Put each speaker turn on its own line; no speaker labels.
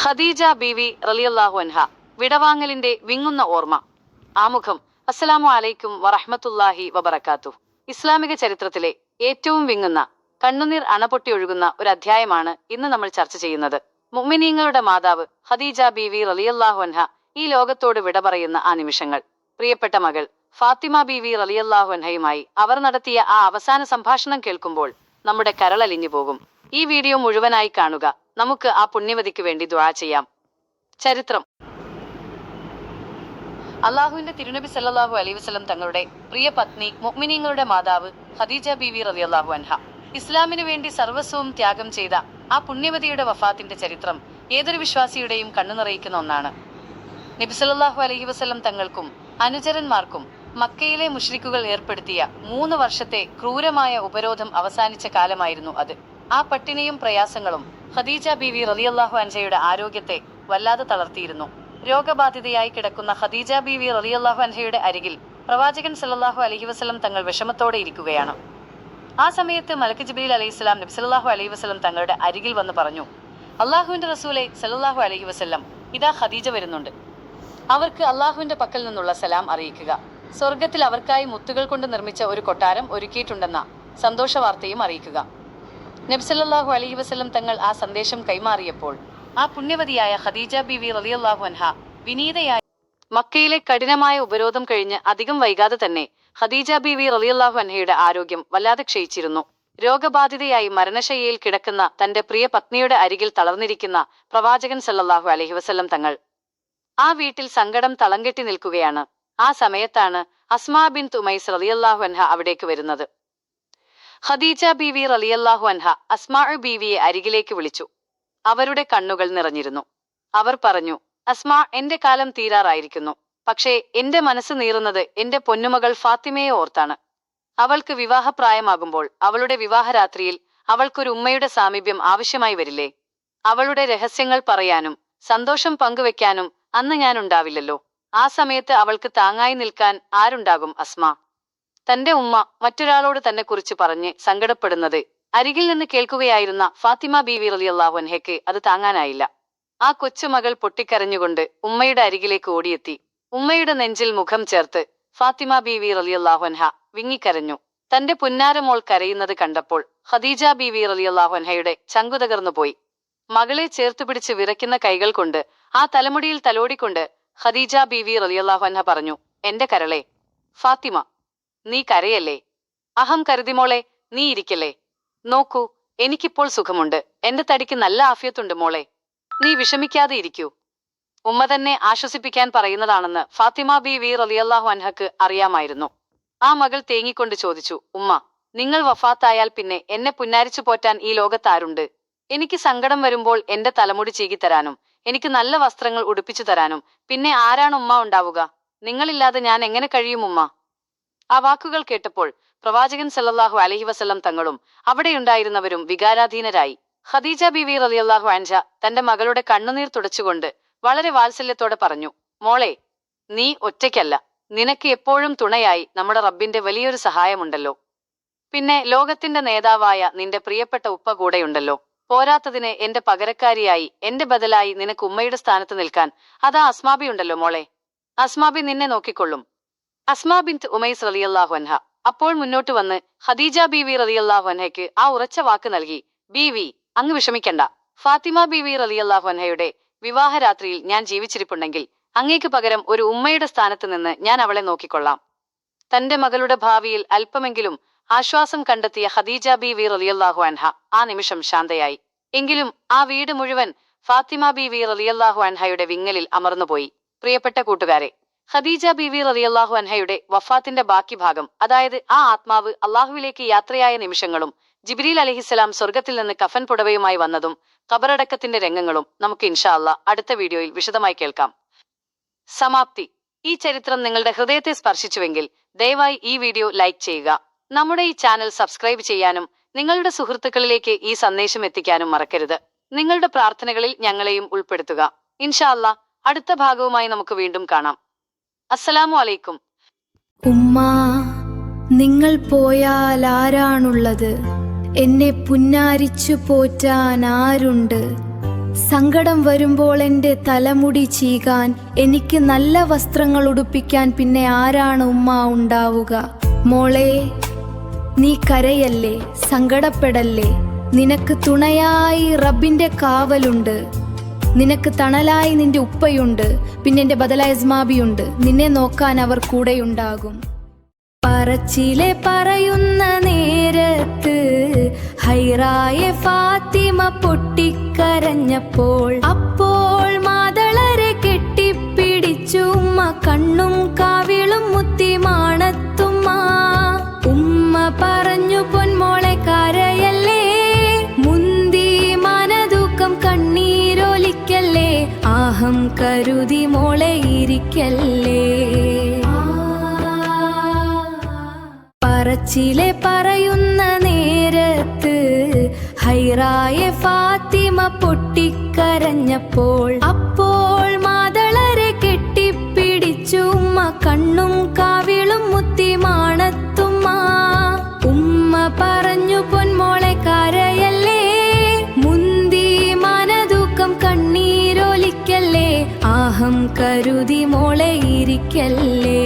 ഖദീജ ബീവി റളിയല്ലാഹു അൻഹ വിടവാങ്ങലിന്റെ വിങ്ങുന്ന ഓർമ്മ. ആമുഖം. അസ്സലാമു അലൈക്കും വറഹ്മത്തുള്ളാഹി വബറകാതുഹു. ഇസ്ലാമിക ചരിത്രത്തിലെ ഏറ്റവും വിങ്ങുന്ന, കണ്ണുനീർ അണപൊട്ടി ഒഴുകുന്ന ഒരു അധ്യായമാണ് ഇന്ന് നമ്മൾ ചർച്ച ചെയ്യുന്നത്. മുഅ്മിനീങ്ങളുടെ മാതാവ് ഖദീജ ബീവി റളിയല്ലാഹു അൻഹ ഈ ലോകത്തോട് വിട പറയുന്ന ആ നിമിഷങ്ങൾ. പ്രിയപ്പെട്ട മകൾ ഫാത്തിമ ബീവി റളിയല്ലാഹു അൻഹയുമായി അവർ നടത്തിയ ആ അവസാന സംഭാഷണം കേൾക്കുമ്പോൾ നമ്മുടെ കരളലിഞ്ഞു പോകും. ഈ വീഡിയോ മുഴുവനായി കാണുക. നമുക്ക് ആ പുണ്യവതിക്ക് വേണ്ടി ദുആ ചെയ്യാം. ചരിത്രം. അള്ളാഹുവിന്റെ തിരുനബി സല്ലല്ലാഹു അലൈഹി വസല്ലം തങ്ങളുടെ പ്രിയ പത്നി, മുഅ്മിനീങ്ങളുടെ മാതാവ് ഖദീജ ബീവി റളിയല്ലാഹു അൻഹ ഇസ്ലാമിനു വേണ്ടി സർവസ്വവും ത്യാഗം ചെയ്ത ആ പുണ്യവതിയുടെ വഫാത്തിന്റെ ചരിത്രം ഏതൊരു വിശ്വാസിയുടെയും കണ്ണു നിറയിക്കുന്ന ഒന്നാണ്. നബി സല്ലല്ലാഹു അലൈഹി വസല്ലം തങ്ങൾക്കും അനുചരന്മാർക്കും മക്കയിലെ മുശ്രിക്കുകൾ ഏർപ്പെടുത്തിയ 3 വർഷത്തെ ക്രൂരമായ ഉപരോധം അവസാനിച്ച കാലമായിരുന്നു അത്. ആ പട്ടിണിയും പ്രയാസങ്ങളും ഖദീജ ബീവി റളിയല്ലാഹു അൻഹയുടെ ആരോഗ്യത്തെ വല്ലാതെ തളർത്തിയിരുന്നു. രോഗബാധിതയായി കിടക്കുന്ന ഖദീജ ബീവി റളിയല്ലാഹു അൻഹയുടെ അരികിൽ പ്രവാചകൻ സല്ലല്ലാഹു അലൈഹി വസല്ലം തങ്ങൾ വിഷമത്തോടെ ഇരിക്കുകയാണ്. ആ സമയത്ത് മലക്ക് ജിബ്രീൽ അലൈഹിസ്സലാം നബി സല്ലല്ലാഹു അലൈഹി വസല്ലം തങ്ങളുടെ അരികിൽ വന്ന് പറഞ്ഞു, അള്ളാഹുവിന്റെ റസൂലെ സല്ലല്ലാഹു അലൈഹി വസല്ലം, ഇതാ ഖദീജ വരുന്നുണ്ട്. അവർക്ക് അള്ളാഹുവിന്റെ പക്കൽ നിന്നുള്ള സലാം അറിയിക്കുക. സ്വർഗത്തിൽ അവർക്കായി മുത്തുകൾ കൊണ്ട് നിർമ്മിച്ച ഒരു കൊട്ടാരം ഒരുക്കിയിട്ടുണ്ടെന്ന സന്തോഷ വാർത്തയും അറിയിക്കുക. നബി സല്ലല്ലാഹു അലൈഹി വസല്ലം തങ്ങൾ ആ സന്ദേശം കൈമാറിയപ്പോൾ ആ പുണ്യവതിയായ ഖദീജ ബീവി റളിയല്ലാഹു അൻഹ വിനീതയായി. മക്കയിലെ കഠിനമായ ഉപരോധം കഴിഞ്ഞ് അധികം വൈകാതെ തന്നെ ഖദീജ ബീവി റളിയല്ലാഹു അൻഹയുടെ ആരോഗ്യം വല്ലാതെ ക്ഷയിച്ചിരുന്നു. രോഗബാധിതയായി മരണശയ്യയിൽ കിടക്കുന്ന തന്റെ പ്രിയ പത്നിയുടെ അരികിൽ തളർന്നിരിക്കുന്ന പ്രവാചകൻ സല്ലല്ലാഹു അലൈഹി വസല്ലം തങ്ങൾ ആ വീട്ടിൽ സങ്കടം തളംകെട്ടി നിൽക്കുകയാണ്. ആ സമയത്താണ് അസ്മാ ബിൻത് ഉമൈസ് റളിയല്ലാഹു അൻഹ അവിടേക്ക് വരുന്നത്. ഖദീജ ബീവി റളിയല്ലാഹു അൻഹ അസ്മാ ബീവിയെ അരികിലേക്ക് വിളിച്ചു. അവരുടെ കണ്ണുകൾ നിറഞ്ഞിരുന്നു. അവർ പറഞ്ഞു, അസ്മാ, എന്റെ കാലം തീരാറായിരിക്കുന്നു. പക്ഷേ എന്റെ മനസ്സ് നീറുന്നത് എന്റെ പൊന്നുമകൾ ഫാത്തിമയെ ഓർത്താണ്. അവൾക്ക് വിവാഹപ്രായമാകുമ്പോൾ അവളുടെ വിവാഹരാത്രിയിൽ അവൾക്കൊരു ഉമ്മയുടെ സാമീപ്യം ആവശ്യമായി വരില്ലേ? അവളുടെ രഹസ്യങ്ങൾ പറയാനും സന്തോഷം പങ്കുവെക്കാനും അന്ന് ഞാൻ ഉണ്ടാവില്ലല്ലോ. ആ സമയത്ത് അവൾക്ക് താങ്ങായി നിൽക്കാൻ ആരുണ്ടാകും അസ്മാ? തന്റെ ഉമ്മ മറ്റൊരാളോട് തന്നെ കുറിച്ച് പറഞ്ഞ് സങ്കടപ്പെടുന്നത് അരികിൽ നിന്ന് കേൾക്കുകയായിരുന്ന ഫാത്തിമ ബീവി റളിയല്ലാഹു അൻഹയ്ക്ക് അത് താങ്ങാനായില്ല. ആ കൊച്ചുമകൾ പൊട്ടിക്കരഞ്ഞുകൊണ്ട് ഉമ്മയുടെ അരികിലേക്ക് ഓടിയെത്തി. ഉമ്മയുടെ നെഞ്ചിൽ മുഖം ചേർത്ത് ഫാത്തിമ ബീവി റളിയല്ലാഹു അൻഹ വിങ്ങിക്കരഞ്ഞു. തന്റെ പുന്നാരമോൾ കരയുന്നത് കണ്ടപ്പോൾ ഖദീജ ബീവി റളിയല്ലാഹു അൻഹയുടെ ചങ്കു തകർന്നുപോയി. മകളെ ചേർത്തുപിടിച്ച് വിറയ്ക്കുന്ന കൈകൾ കൊണ്ട് ആ തലമുടിയിൽ തലോടിക്കൊണ്ട് ഖദീജ ബീവി റളിയല്ലാഹു അൻഹ പറഞ്ഞു, എന്റെ കരളെ ഫാത്തിമ, നീ കരയല്ലേ. അഹം കരുതിമോളെ, നീ ഇരിക്കല്ലേ. നോക്കൂ, എനിക്കിപ്പോൾ സുഖമുണ്ട്. എന്റെ തടിക്ക് നല്ല ആഫിയത്തുണ്ട് മോളെ. നീ വിഷമിക്കാതെ ഇരിക്കൂ. ഉമ്മ തന്നെ ആശ്വസിപ്പിക്കാൻ പറയുന്നതാണെന്ന് ഫാത്തിമ ബീവി റളിയല്ലാഹു അൻഹക്ക് അറിയാമായിരുന്നു. ആ മകൾ തേങ്ങിക്കൊണ്ട് ചോദിച്ചു, ഉമ്മ, നിങ്ങൾ വഫാത്തായാൽ പിന്നെ എന്നെ പുന്നാരിച്ചു പോറ്റാൻ ഈ ലോകത്താരുണ്ട്? എനിക്ക് സങ്കടം വരുമ്പോൾ എന്റെ തലമുടി ചീകിത്തരാനും എനിക്ക് നല്ല വസ്ത്രങ്ങൾ ഉടുപ്പിച്ചു തരാനും പിന്നെ ആരാണ് ഉമ്മ ഉണ്ടാവുക? നിങ്ങളില്ലാതെ ഞാൻ എങ്ങനെ കഴിയും ഉമ്മ? ആ വാക്കുകൾ കേട്ടപ്പോൾ പ്രവാചകൻ സല്ലല്ലാഹു അലൈഹി വസല്ലം തങ്ങളും അവിടെയുണ്ടായിരുന്നവരും വികാരാധീനരായി. ഖദീജ ബീവി റളിയല്ലാഹു അൻഹ തന്റെ മകളുടെ കണ്ണുനീർ തുടച്ചുകൊണ്ട് വളരെ വാത്സല്യത്തോടെ പറഞ്ഞു, മോളെ, നീ ഒറ്റയ്ക്കല്ല. നിനക്ക് എപ്പോഴും തുണയായി നമ്മുടെ റബ്ബിന്റെ വലിയൊരു സഹായമുണ്ടല്ലോ. പിന്നെ ലോകത്തിന്റെ നേതാവായ നിന്റെ പ്രിയപ്പെട്ട ഉപ്പ കൂടെയുണ്ടല്ലോ. പോരാത്തതിന് എന്റെ പകരക്കാരിയായി, എന്റെ ബദലായി നിനക്ക് ഉമ്മയുടെ സ്ഥാനത്ത് നിൽക്കാൻ അതാ അസ്മാബി ഉണ്ടല്ലോ മോളെ. അസ്മാബി നിന്നെ നോക്കിക്കൊള്ളും. അസ്മാ ബിൻത് ഉമൈസ് റളിയല്ലാഹു അൻഹ അപ്പോൾ മുന്നോട്ട് വന്ന് ഖദീജ ബീവി റളിയല്ലാഹു അൻഹയ്ക്ക് ആ ഉറച്ച വാക്ക് നൽകി, ബീവി, അങ്ങ് വിഷമിക്കണ്ട. ഫാത്തിമ ബീവി റളിയല്ലാഹു അൻഹയുടെ വിവാഹരാത്രിയിൽ ഞാൻ ജീവിച്ചിരിപ്പുണ്ടെങ്കിൽ അങ്ങേക്ക് പകരം ഒരു ഉമ്മയുടെ സ്ഥാനത്ത് നിന്ന് ഞാൻ അവളെ നോക്കിക്കൊള്ളാം. തന്റെ മകളുടെ ഭാവിയിൽ അല്പമെങ്കിലും ആശ്വാസം കണ്ടെത്തിയ ഖദീജ ബീവി റളിയല്ലാഹു അൻഹ ആ നിമിഷം ശാന്തയായി. എങ്കിലും ആ വീട് മുഴുവൻ ഫാത്തിമ ബീവി റളിയല്ലാഹു അൻഹയുടെ വിങ്ങലിൽ അമർന്നുപോയി. പ്രിയപ്പെട്ട കൂട്ടുകാരെ, ഖദീജ ബീവി റളിയല്ലാഹു അൻഹയുടെ വഫാത്തിന്റെ ബാക്കി ഭാഗം, അതായത് ആ ആത്മാവ് അള്ളാഹുവിലേക്ക് യാത്രയായ നിമിഷങ്ങളും ജിബ്രീൽ അലൈഹിസ്സലാം സ്വർഗത്തിൽ നിന്ന് കഫൻ പുടവയുമായി വന്നതും ഖബറടക്കത്തിന്റെ രംഗങ്ങളും നമുക്ക് ഇൻഷാ അല്ലാഹ് അടുത്ത വീഡിയോയിൽ വിശദമായി കേൾക്കാം. സമാപ്തി. ഈ ചരിത്രം നിങ്ങളുടെ ഹൃദയത്തെ സ്പർശിച്ചുവെങ്കിൽ ദയവായി ഈ വീഡിയോ ലൈക്ക് ചെയ്യുക. നമ്മുടെ ഈ ചാനൽ സബ്സ്ക്രൈബ് ചെയ്യാനും നിങ്ങളുടെ സുഹൃത്തുക്കളിലേക്ക് ഈ സന്ദേശം എത്തിക്കാനും മറക്കരുത്. നിങ്ങളുടെ പ്രാർത്ഥനകളിൽ ഞങ്ങളെയും ഉൾപ്പെടുത്തുക. ഇൻഷാ അല്ലാഹ് അടുത്ത ഭാഗവുമായി നമുക്ക് വീണ്ടും കാണാം. അസ്സലാമു അലൈക്കും.
ഉമ്മാ, നിങ്ങൾ പോയാൽ ആരാണുള്ളത്? എന്നെ പുന്നാരിച്ചു പോറ്റാൻ ആരുണ്ട്? സങ്കടം വരുമ്പോൾ എൻ്റെ തലമുടി ചീകാൻ, എനിക്ക് നല്ല വസ്ത്രങ്ങൾ ഉടുപ്പിക്കാൻ പിന്നെ ആരാണ് ഉമ്മ ഉണ്ടാവുക? മോളെ, നീ കരയല്ലേ, സങ്കടപ്പെടല്ലേ. നിനക്ക് തുണയായി റബ്ബിന്റെ കാവലുണ്ട്. നിനക്ക് തണലായി നിന്റെ ഉപ്പയുണ്ട്. പിന്നെ എൻ്റെ ബദലായ ഇസ്മാബിയുണ്ട്. നിന്നെ നോക്കാൻ അവർ കൂടെയുണ്ടാകും. പറച്ചിലെ പറയുന്ന നേരത്ത് ഹൈറായ ഫാത്തിമ പൊട്ടിക്കരഞ്ഞപ്പോൾ, അപ്പോൾ മാതളരെ കെട്ടിപ്പിടിച്ചു ഉമ്മ, കണ്ണും കാവിളും മുത്തി മാണത്തുമ്മ. ഉമ്മ പറഞ്ഞു, പൊന്മോളെ കരയല്ലേ, മുന്തി മനദുഃഖം കണ്ണീരൊലിക്കല്ലേ, ആഹം കരുതി മോളെ ഇരിക്കല്ലേ. പറച്ചിലെ പറയുന്ന നേരത്ത് ഹൈറായ ഫാത്തിമ പൊട്ടിക്കരഞ്ഞപ്പോൾ, അപ്പോൾ മാതളരെ കെട്ടിപ്പിടിച്ചു ഉമ്മ, കണ്ണും കാവിളും മുത്തി മാണത്തുമ്മ. ഉമ്മ പറഞ്ഞു, പൊന്മോളെ കരയല്ലേ, മുന്തി മനദുഃഖം കണ്ണീരൊലിക്കല്ലേ, ആഹം കരുതി മോളെ ഇരിക്കല്ലേ.